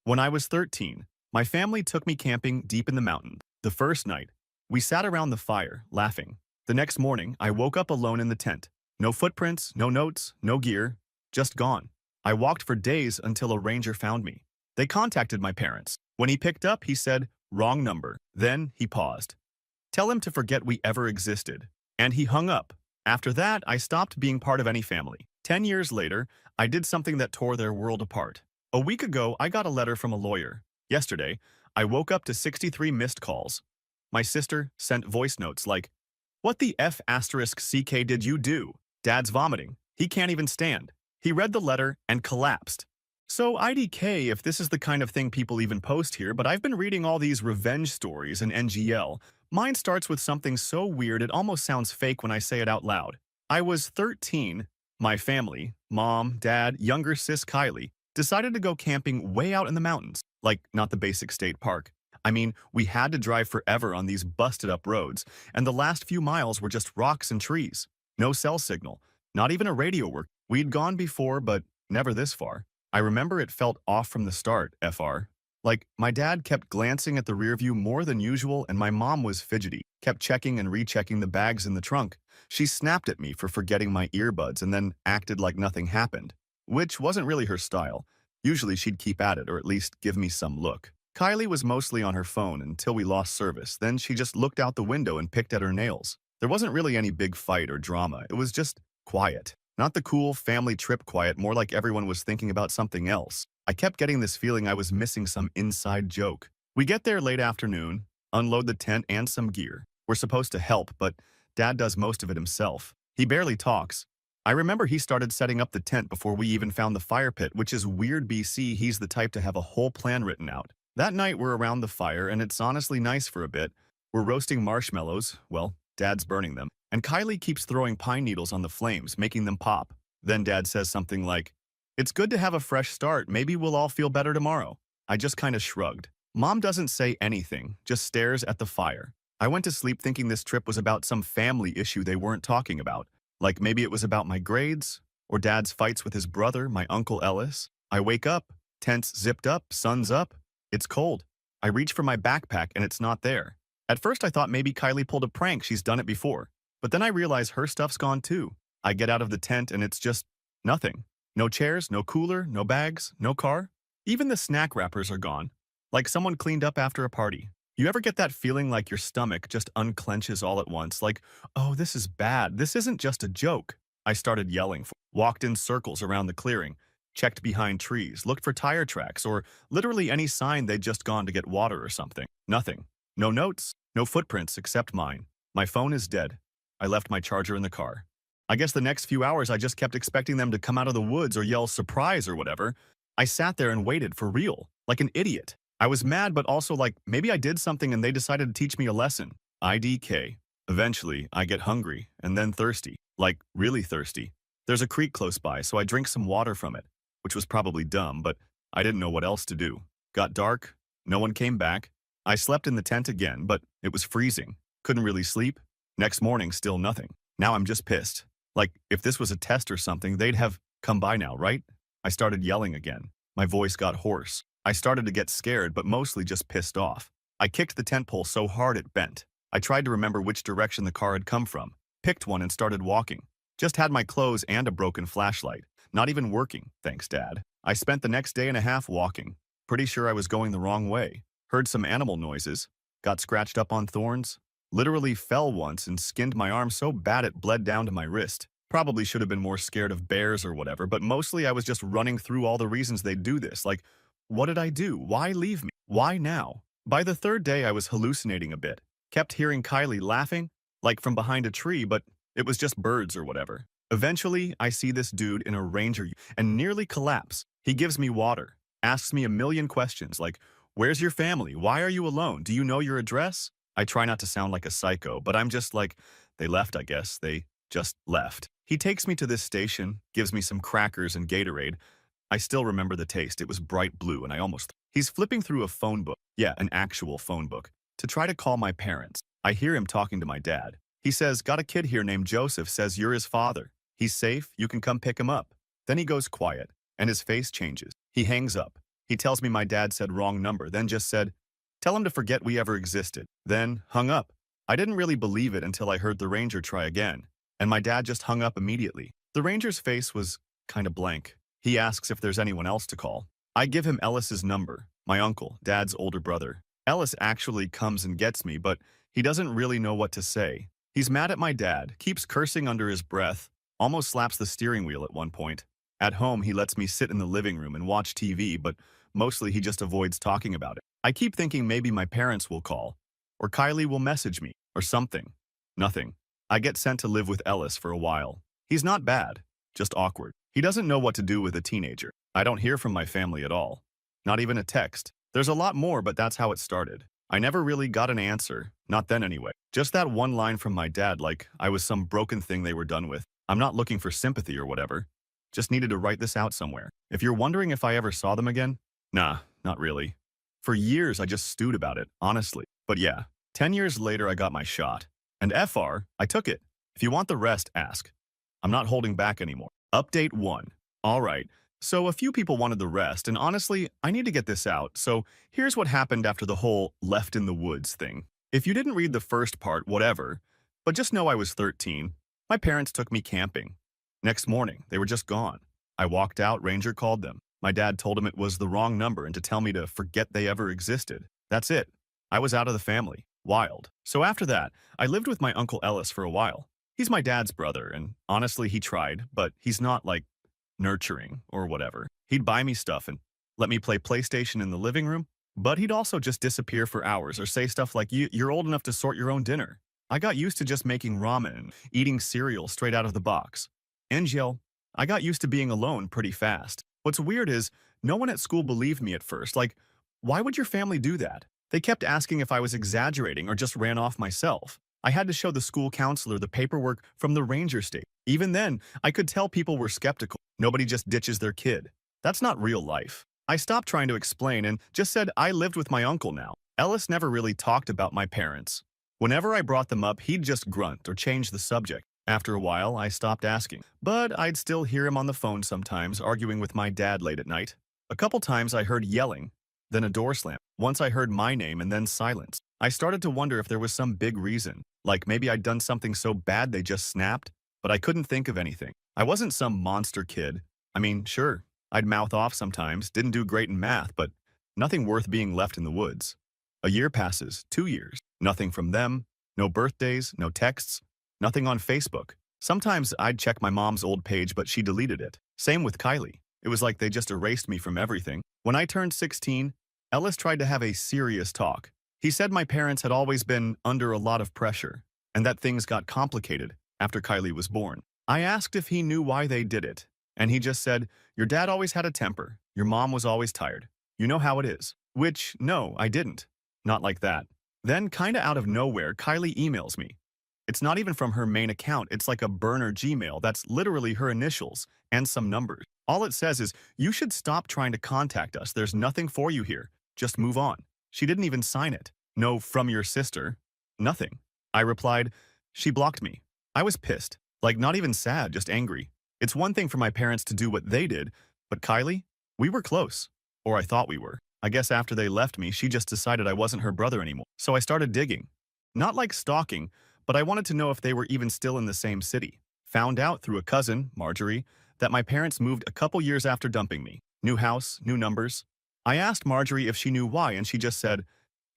When I was 13, my family took me camping deep in the mountains. The first night, we sat around the fire, laughing. The next morning, I woke up alone in the tent. No footprints, no notes, no gear, just gone. I walked for days until a ranger found me. They contacted my parents. When he picked up, he said, "Wrong number." Then he paused. "Tell him to forget we ever existed." And he hung up. After that, I stopped being part of any family. 10 years later, I did something that tore their world apart. A week ago, I got a letter from a lawyer. Yesterday, I woke up to 63 missed calls. My sister sent voice notes like, "What the F asterisk CK did you do? Dad's vomiting. He can't even stand." He read the letter and collapsed. So IDK if this is the kind of thing people even post here, but I've been reading all these revenge stories and NGL. Mine starts with something so weird it almost sounds fake when I say it out loud. I was 13. My family, mom, dad, younger sis Kylie, decided to go camping way out in the mountains. Like, not the basic state park. I mean, we had to drive forever on these busted up roads, and the last few miles were just rocks and trees. No cell signal, not even a radio work. We'd gone before, but never this far. I remember it felt off from the start, FR. Like, my dad kept glancing at the rear view more than usual, and my mom was fidgety, kept checking and rechecking the bags in the trunk. She snapped at me for forgetting my earbuds and then acted like nothing happened, which wasn't really her style. Usually she'd keep at it or at least give me some look. Kylie was mostly on her phone until we lost service. Then she just looked out the window and picked at her nails. There wasn't really any big fight or drama. It was just quiet. Not the cool family trip quiet, more like everyone was thinking about something else. I kept getting this feeling I was missing some inside joke. We get there late afternoon, unload the tent and some gear. We're supposed to help, but Dad does most of it himself. He barely talks. I remember he started setting up the tent before we even found the fire pit, which is weird BC. He's the type to have a whole plan written out. That night we're around the fire, and it's honestly nice for a bit. We're roasting marshmallows. Well, Dad's burning them. And Kylie keeps throwing pine needles on the flames, making them pop. Then Dad says something like, "It's good to have a fresh start. Maybe we'll all feel better tomorrow." I just kind of shrugged. Mom doesn't say anything, just stares at the fire. I went to sleep thinking this trip was about some family issue they weren't talking about. Like maybe it was about my grades, or Dad's fights with his brother, my Uncle Ellis. I wake up, tents zipped up, sun's up. It's cold. I reach for my backpack and it's not there. At first I thought maybe Kylie pulled a prank, she's done it before. But then I realize her stuff's gone too. I get out of the tent and it's just nothing. No chairs, no cooler, no bags, no car. Even the snack wrappers are gone. Like someone cleaned up after a party. You ever get that feeling like your stomach just unclenches all at once? Like, oh, this is bad. This isn't just a joke. I started yelling, walked in circles around the clearing, checked behind trees, looked for tire tracks, or literally any sign they'd just gone to get water or something. Nothing. No notes, no footprints except mine. My phone is dead. I left my charger in the car. I guess the next few hours I just kept expecting them to come out of the woods or yell surprise or whatever. I sat there and waited for real, like an idiot. I was mad, but also like, maybe I did something and they decided to teach me a lesson. IDK. Eventually, I get hungry, and then thirsty. Like, really thirsty. There's a creek close by, so I drink some water from it, which was probably dumb, but I didn't know what else to do. Got dark, no one came back. I slept in the tent again, but it was freezing. Couldn't really sleep. Next morning, still nothing. Now I'm just pissed. Like, if this was a test or something, they'd have come by now, right? I started yelling again. My voice got hoarse. I started to get scared, but mostly just pissed off. I kicked the tent pole so hard it bent. I tried to remember which direction the car had come from, picked one and started walking. Just had my clothes and a broken flashlight. Not even working, thanks Dad. I spent the next day and a half walking. Pretty sure I was going the wrong way. Heard some animal noises. Got scratched up on thorns. Literally fell once and skinned my arm so bad it bled down to my wrist. Probably should have been more scared of bears or whatever, but mostly I was just running through all the reasons they'd do this. Like, what did I do? Why leave me? Why now? By the third day, I was hallucinating a bit. Kept hearing Kylie laughing, like from behind a tree, but it was just birds or whatever. Eventually, I see this dude in a ranger and nearly collapse. He gives me water, asks me a million questions like, "Where's your family? Why are you alone? Do you know your address?" I try not to sound like a psycho, but I'm just like, they left, I guess. They just left. He takes me to this station, gives me some crackers and Gatorade. I still remember the taste. It was bright blue, and I almost... He's flipping through a phone book. Yeah, an actual phone book. To try to call my parents. I hear him talking to my dad. He says, "Got a kid here named Joseph, says you're his father. He's safe, you can come pick him up." Then he goes quiet, and his face changes. He hangs up. He tells me my dad said wrong number, then just said, tell him to forget we ever existed. Then hung up. I didn't really believe it until I heard the ranger try again, and my dad just hung up immediately. The ranger's face was kind of blank. He asks if there's anyone else to call. I give him Ellis's number, my uncle, Dad's older brother. Ellis actually comes and gets me, but he doesn't really know what to say. He's mad at my dad, keeps cursing under his breath, almost slaps the steering wheel at one point. At home, he lets me sit in the living room and watch TV, but mostly he just avoids talking about it. I keep thinking maybe my parents will call, or Kylie will message me, or something. Nothing. I get sent to live with Ellis for a while. He's not bad, just awkward. He doesn't know what to do with a teenager. I don't hear from my family at all. Not even a text. There's a lot more, but that's how it started. I never really got an answer, not then anyway. Just that one line from my dad like I was some broken thing they were done with. I'm not looking for sympathy or whatever. Just needed to write this out somewhere. If you're wondering if I ever saw them again, nah, not really. For years, I just stewed about it, honestly. But yeah, 10 years later, I got my shot. And FR, I took it. If you want the rest, ask. I'm not holding back anymore. Update 1. All right, so a few people wanted the rest, and honestly, I need to get this out, so here's what happened after the whole left in the woods thing. If you didn't read the first part, whatever, but just know I was 13. My parents took me camping. Next morning, they were just gone. I walked out, Ranger called them. My dad told him it was the wrong number and to tell me to forget they ever existed. That's it. I was out of the family. Wild. So after that, I lived with my Uncle Ellis for a while. He's my dad's brother, and honestly, he tried, but he's not, like, nurturing or whatever. He'd buy me stuff and let me play PlayStation in the living room, but he'd also just disappear for hours or say stuff like, you're old enough to sort your own dinner. I got used to just making ramen and eating cereal straight out of the box. Angel, I got used to being alone pretty fast. What's weird is, no one at school believed me at first. Like, why would your family do that? They kept asking if I was exaggerating or just ran off myself. I had to show the school counselor the paperwork from the ranger state. Even then, I could tell people were skeptical. Nobody just ditches their kid. That's not real life. I stopped trying to explain and just said I lived with my uncle now. Ellis never really talked about my parents. Whenever I brought them up, he'd just grunt or change the subject. After a while, I stopped asking, but I'd still hear him on the phone sometimes, arguing with my dad late at night. A couple times I heard yelling, then a door slam. Once I heard my name and then silence. I started to wonder if there was some big reason, like maybe I'd done something so bad they just snapped, but I couldn't think of anything. I wasn't some monster kid. I mean, sure, I'd mouth off sometimes, didn't do great in math, but nothing worth being left in the woods. A year passes, 2 years, nothing from them, no birthdays, no texts, nothing on Facebook. Sometimes I'd check my mom's old page, but she deleted it. Same with Kylie. It was like they just erased me from everything. When I turned 16, Ellis tried to have a serious talk. He said my parents had always been under a lot of pressure, and that things got complicated after Kylie was born. I asked if he knew why they did it, and he just said, your dad always had a temper, your mom was always tired. You know how it is. Which, no, I didn't. Not like that. Then, kinda out of nowhere, Kylie emails me. It's not even from her main account, it's like a burner Gmail that's literally her initials and some numbers. All it says is, you should stop trying to contact us, there's nothing for you here. Just move on. She didn't even sign it. No, from your sister. Nothing. I replied, she blocked me. I was pissed. Like, not even sad, just angry. It's one thing for my parents to do what they did, but Kylie? We were close. Or I thought we were. I guess after they left me, she just decided I wasn't her brother anymore. So I started digging. Not like stalking, but I wanted to know if they were even still in the same city. Found out through a cousin, Marjorie, that my parents moved a couple years after dumping me. New house, new numbers. I asked Marjorie if she knew why, and she just said,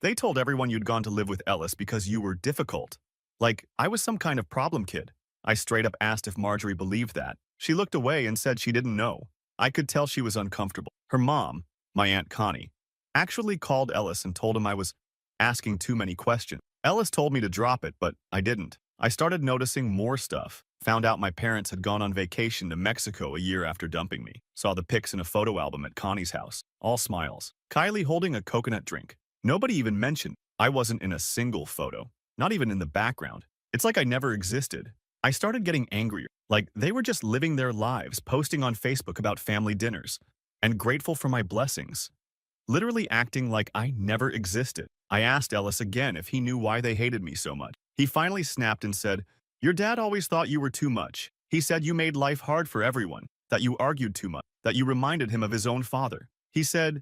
they told everyone you'd gone to live with Ellis because you were difficult. Like, I was some kind of problem kid. I straight up asked if Marjorie believed that. She looked away and said she didn't know. I could tell she was uncomfortable. Her mom, my Aunt Connie, actually called Ellis and told him I was asking too many questions. Ellis told me to drop it, but I didn't. I started noticing more stuff. Found out my parents had gone on vacation to Mexico a year after dumping me. Saw the pics in a photo album at Connie's house. All smiles. Kylie holding a coconut drink. Nobody even mentioned I wasn't in a single photo. Not even in the background. It's like I never existed. I started getting angrier. Like they were just living their lives, posting on Facebook about family dinners, and grateful for my blessings. Literally acting like I never existed. I asked Ellis again if he knew why they hated me so much. He finally snapped and said, your dad always thought you were too much. He said you made life hard for everyone, that you argued too much, that you reminded him of his own father. He said,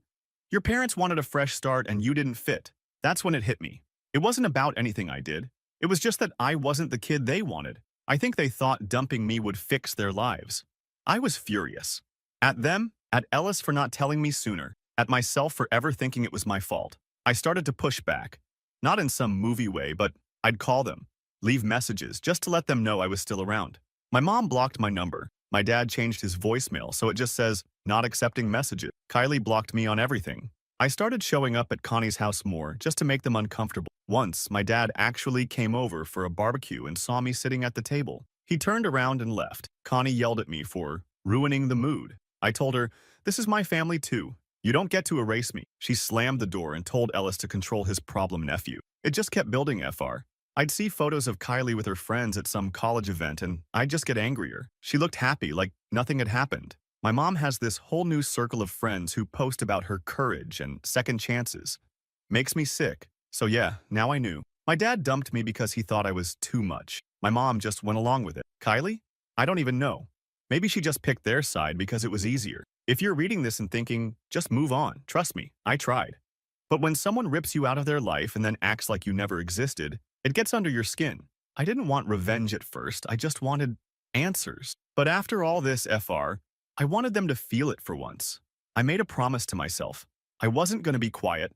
Your parents wanted a fresh start and you didn't fit. That's when it hit me. It wasn't about anything I did. It was just that I wasn't the kid they wanted. I think they thought dumping me would fix their lives. I was furious. At them, at Ellis for not telling me sooner, at myself for ever thinking it was my fault. I started to push back. Not in some movie way, but I'd call them, leave messages just to let them know I was still around. My mom blocked my number. My dad changed his voicemail so it just says, not accepting messages. Kylie blocked me on everything. I started showing up at Connie's house more just to make them uncomfortable. Once, my dad actually came over for a barbecue and saw me sitting at the table. He turned around and left. Connie yelled at me for ruining the mood. I told her, this is my family too. You don't get to erase me. She slammed the door and told Ellis to control his problem nephew. It just kept building, FR. I'd see photos of Kylie with her friends at some college event and I'd just get angrier. She looked happy, like nothing had happened. My mom has this whole new circle of friends who post about her courage and second chances. Makes me sick. So yeah, now I knew. My dad dumped me because he thought I was too much. My mom just went along with it. Kylie? I don't even know. Maybe she just picked their side because it was easier. If you're reading this and thinking, just move on, trust me, I tried. But when someone rips you out of their life and then acts like you never existed, it gets under your skin. I didn't want revenge at first, I just wanted answers. But after all this, FR, I wanted them to feel it for once. I made a promise to myself. I wasn't going to be quiet.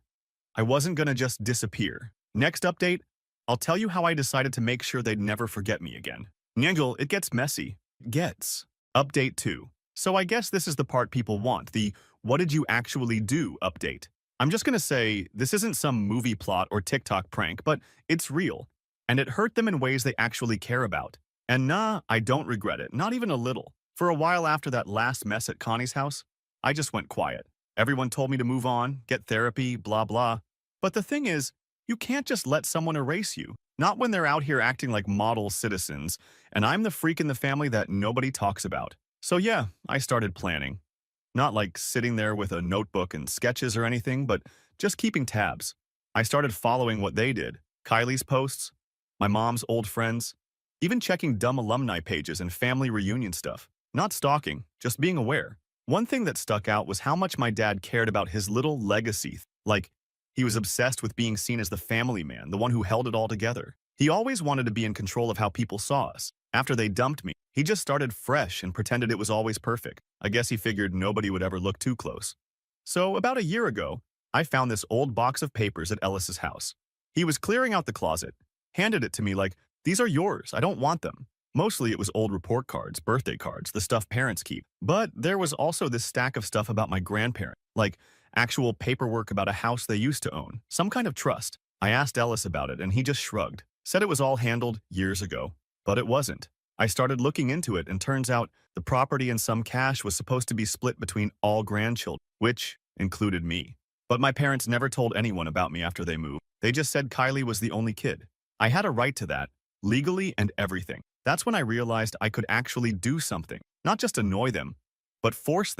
I wasn't going to just disappear. Next update, I'll tell you how I decided to make sure they'd never forget me again. Nyangel, it gets messy. Gets. Update 2. So I guess this is the part people want, the what did you actually do update. I'm just going to say, this isn't some movie plot or TikTok prank, but it's real. And it hurt them in ways they actually care about. And nah, I don't regret it, not even a little. For a while after that last mess at Connie's house, I just went quiet. Everyone told me to move on, get therapy, blah blah. But the thing is, you can't just let someone erase you. Not when they're out here acting like model citizens, and I'm the freak in the family that nobody talks about. So yeah, I started planning. Not like sitting there with a notebook and sketches or anything, but just keeping tabs. I started following what they did, Kylie's posts, my mom's old friends, even checking dumb alumni pages and family reunion stuff. Not stalking, just being aware. One thing that stuck out was how much my dad cared about his little legacy. Like, he was obsessed with being seen as the family man, the one who held it all together. He always wanted to be in control of how people saw us. After they dumped me, he just started fresh and pretended it was always perfect. I guess he figured nobody would ever look too close. So about a year ago, I found this old box of papers at Ellis's house. He was clearing out the closet, handed it to me like, these are yours, I don't want them. Mostly it was old report cards, birthday cards, the stuff parents keep. But there was also this stack of stuff about my grandparents, like actual paperwork about a house they used to own, some kind of trust. I asked Ellis about it and he just shrugged, said it was all handled years ago. But it wasn't. I started looking into it and turns out the property and some cash was supposed to be split between all grandchildren, which included me. But my parents never told anyone about me after they moved. They just said Kylie was the only kid. I had a right to that, legally and everything. That's when I realized I could actually do something, not just annoy them, but force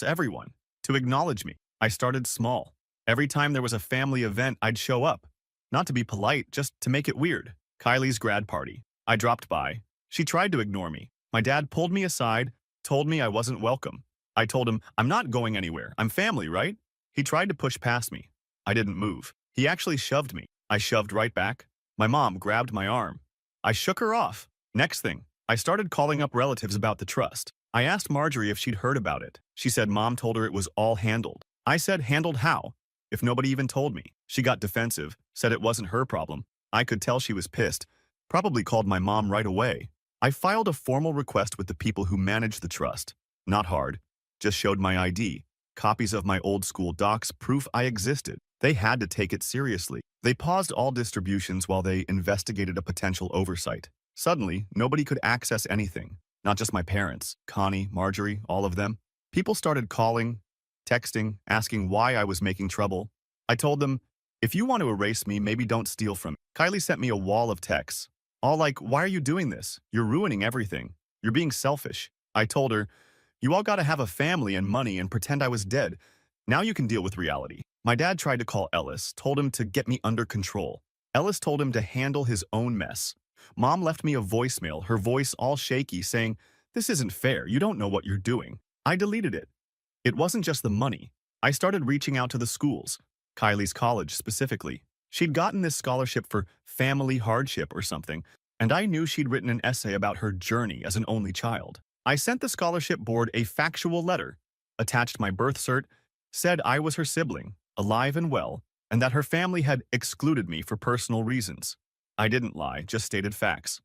everyone, to acknowledge me. I started small. Every time there was a family event, I'd show up. Not to be polite, just to make it weird. Kylie's grad party. I dropped by. She tried to ignore me. My dad pulled me aside, told me I wasn't welcome. I told him, I'm not going anywhere. I'm family, right? He tried to push past me. I didn't move. He actually shoved me. I shoved right back. My mom grabbed my arm. I shook her off. Next thing, I started calling up relatives about the trust. I asked Marjorie if she'd heard about it. She said mom told her it was all handled. I said, handled how? If nobody even told me. She got defensive, said it wasn't her problem. I could tell she was pissed. Probably called my mom right away. I filed a formal request with the people who manage the trust. Not hard. Just showed my ID. Copies of my old school docs, proof I existed. They had to take it seriously. They paused all distributions while they investigated a potential oversight. Suddenly, nobody could access anything. Not just my parents, Connie, Marjorie, all of them. People started calling, texting, asking why I was making trouble. I told them, if you want to erase me, maybe don't steal from me. Kylie sent me a wall of texts. All like, why are you doing this? You're ruining everything. You're being selfish. I told her, you all gotta have a family and money and pretend I was dead. Now you can deal with reality. My dad tried to call Ellis, told him to get me under control. Ellis told him to handle his own mess. Mom left me a voicemail, her voice all shaky, saying, this isn't fair, you don't know what you're doing. I deleted it. It wasn't just the money. I started reaching out to the schools, Kylie's college specifically. She'd gotten this scholarship for family hardship or something, and I knew she'd written an essay about her journey as an only child. I sent the scholarship board a factual letter, attached my birth cert, said I was her sibling, alive and well, and that her family had excluded me for personal reasons. I didn't lie, just stated facts.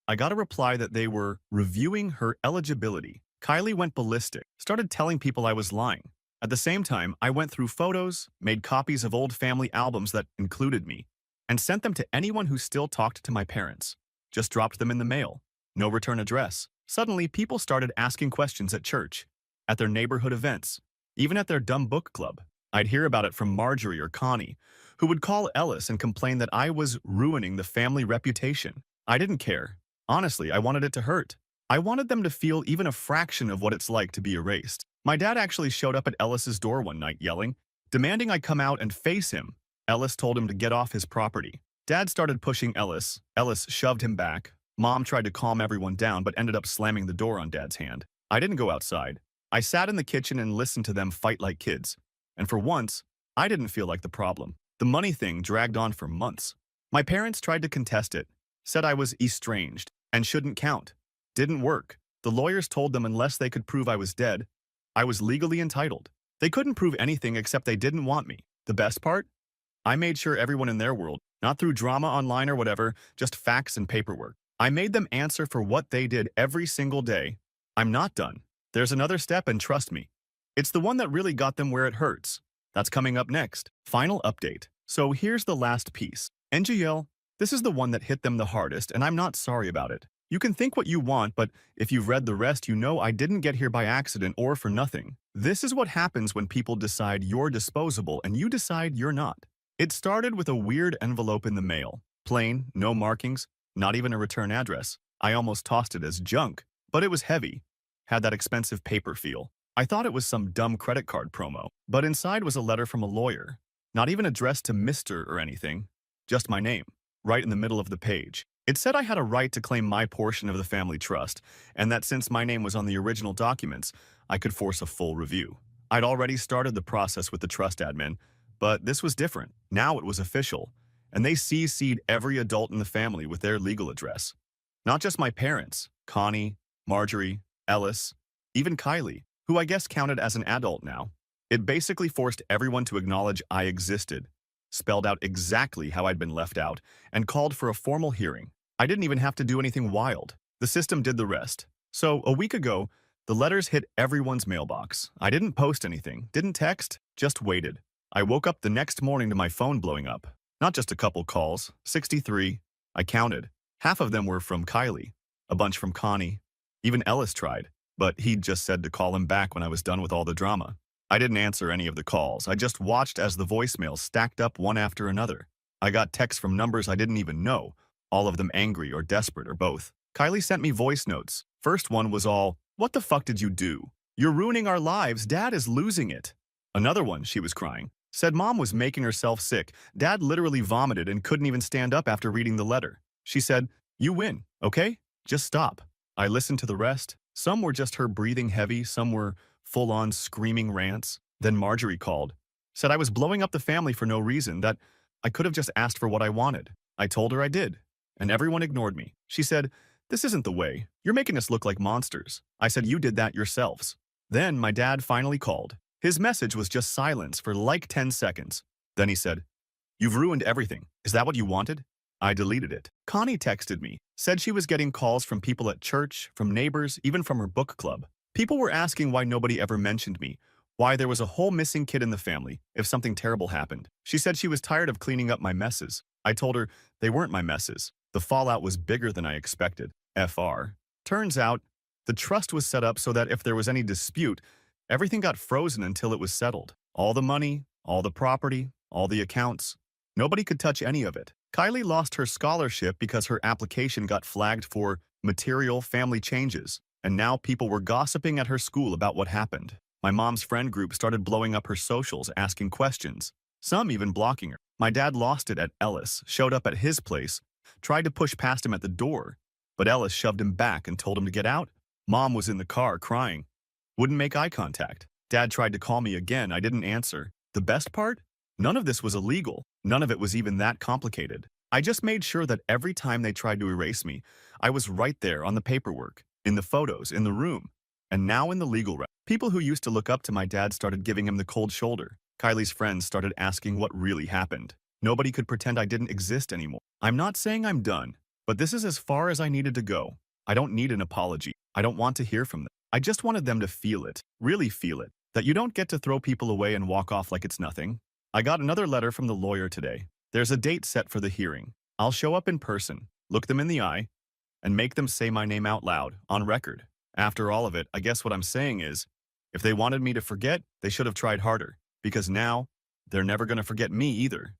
I got a reply that they were reviewing her eligibility. Kylie went ballistic, started telling people I was lying. At the same time, I went through photos, made copies of old family albums that included me, and sent them to anyone who still talked to my parents. Just dropped them in the mail. No return address. Suddenly, people started asking questions at church, at their neighborhood events, even at their dumb book club. I'd hear about it from Marjorie or Connie, who would call Ellis and complain that I was ruining the family reputation. I didn't care. Honestly, I wanted it to hurt. I wanted them to feel even a fraction of what it's like to be erased. My dad actually showed up at Ellis's door one night yelling, demanding I come out and face him. Ellis told him to get off his property. Dad started pushing Ellis. Ellis shoved him back. Mom tried to calm everyone down but ended up slamming the door on Dad's hand. I didn't go outside. I sat in the kitchen and listened to them fight like kids. And for once, I didn't feel like the problem. The money thing dragged on for months. My parents tried to contest it, said I was estranged and shouldn't count. Didn't work. The lawyers told them unless they could prove I was dead, I was legally entitled. They couldn't prove anything except they didn't want me. The best part? I made sure everyone in their world, not through drama online or whatever, just facts and paperwork. I made them answer for what they did every single day. I'm not done. There's another step, and trust me, it's the one that really got them where it hurts. That's coming up next. Final update. So here's the last piece. NGL, this is the one that hit them the hardest, and I'm not sorry about it. You can think what you want, but if you've read the rest, you know I didn't get here by accident or for nothing. This is what happens when people decide you're disposable and you decide you're not. It started with a weird envelope in the mail. Plain, no markings, not even a return address. I almost tossed it as junk, but it was heavy. Had that expensive paper feel. I thought it was some dumb credit card promo, but inside was a letter from a lawyer. Not even addressed to Mr. or anything. Just my name, right in the middle of the page. It said I had a right to claim my portion of the family trust, and that since my name was on the original documents, I could force a full review. I'd already started the process with the trust admin, but this was different. Now it was official, and they CC'd every adult in the family with their legal address. Not just my parents, Connie, Marjorie, Ellis, even Kylie, who I guess counted as an adult now. It basically forced everyone to acknowledge I existed, spelled out exactly how I'd been left out, and called for a formal hearing. I didn't even have to do anything wild. The system did the rest. So, a week ago, the letters hit everyone's mailbox. I didn't post anything, didn't text, just waited. I woke up the next morning to my phone blowing up. Not just a couple calls, 63. I counted. Half of them were from Kylie, a bunch from Connie. Even Ellis tried, but he'd just said to call him back when I was done with all the drama. I didn't answer any of the calls. I just watched as the voicemails stacked up one after another. I got texts from numbers I didn't even know, all of them angry or desperate or both. Kylie sent me voice notes. First one was all, "What the fuck did you do? You're ruining our lives. Dad is losing it." Another one, she was crying. Said Mom was making herself sick. Dad literally vomited and couldn't even stand up after reading the letter. She said, "You win, okay? Just stop." I listened to the rest. Some were just her breathing heavy, some were full-on screaming rants. Then Marjorie called. Said I was blowing up the family for no reason, that I could have just asked for what I wanted. I told her I did, and everyone ignored me. She said, "This isn't the way. You're making us look like monsters." I said, "You did that yourselves." Then my dad finally called. His message was just silence for like 10 seconds. Then he said, "You've ruined everything. Is that what you wanted?" I deleted it. Connie texted me, said she was getting calls from people at church, from neighbors, even from her book club. People were asking why nobody ever mentioned me, why there was a whole missing kid in the family if something terrible happened. She said she was tired of cleaning up my messes. I told her they weren't my messes. The fallout was bigger than I expected. FR. Turns out, the trust was set up so that if there was any dispute, everything got frozen until it was settled. All the money, all the property, all the accounts. Nobody could touch any of it. Kylie lost her scholarship because her application got flagged for material family changes, and now people were gossiping at her school about what happened. My mom's friend group started blowing up her socials, asking questions, some even blocking her. My dad lost it at Ellis, showed up at his place, tried to push past him at the door, but Ellis shoved him back and told him to get out. Mom was in the car crying, wouldn't make eye contact. Dad tried to call me again. I didn't answer. The best part? None of this was illegal. None of it was even that complicated. I just made sure that every time they tried to erase me, I was right there on the paperwork, in the photos, in the room, and now in the legal route. People who used to look up to my dad started giving him the cold shoulder. Kylie's friends started asking what really happened. Nobody could pretend I didn't exist anymore. I'm not saying I'm done, but this is as far as I needed to go. I don't need an apology. I don't want to hear from them. I just wanted them to feel it, really feel it, that you don't get to throw people away and walk off like it's nothing. I got another letter from the lawyer today. There's a date set for the hearing. I'll show up in person, look them in the eye, and make them say my name out loud, on record. After all of it, I guess what I'm saying is, if they wanted me to forget, they should have tried harder, because now, they're never going to forget me either.